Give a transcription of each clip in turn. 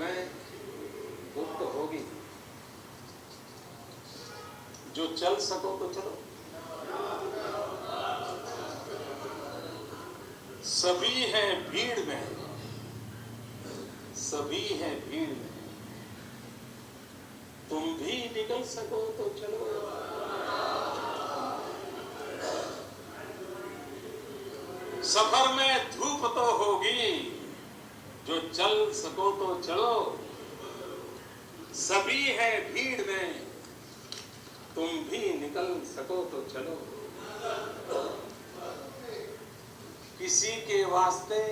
में धूप तो होगी, जो चल सको तो चलो। सभी है भीड़ में, सभी है भीड़ में, तुम भी निकल सको तो चलो। सफर में धूप तो होगी, जो चल सको तो चलो। सभी है भीड़ में, तुम भी निकल सको तो चलो। किसी के वास्ते,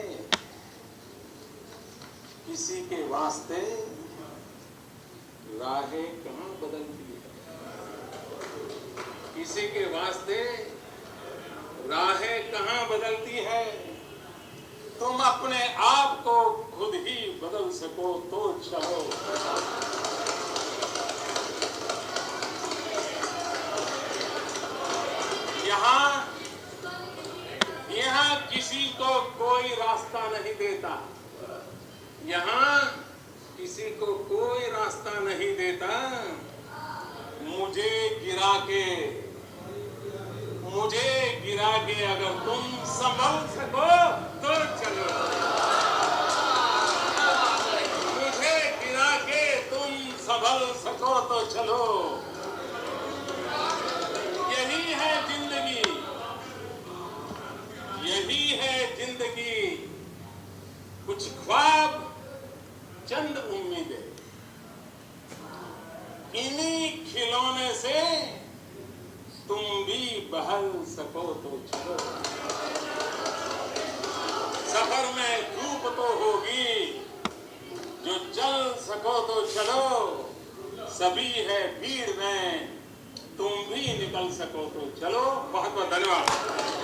किसी के वास्ते राहें कहां बदलती है, किसी के वास्ते राहें कहां बदलती है। तुम अपने आप को खुद ही बदल सको तो चलो। यहाँ किसी को कोई रास्ता नहीं देता, यहाँ किसी को कोई रास्ता नहीं देता। मुझे गिरा के अगर तुम संभल सको तो चलो। मुझे गिरा के तुम संभल सको तो चलो। यही है जिंदगी, यही है जिंदगी। कुछ ख्वाब, चंद उम्मीदें, इन्हीं खिलौने से तुम भी बहल सको तो चलो। सफर में धूप तो होगी, जो चल सको तो चलो। सभी है भीड़ में, तुम भी निकल सको तो चलो। बहुत बहुत धन्यवाद।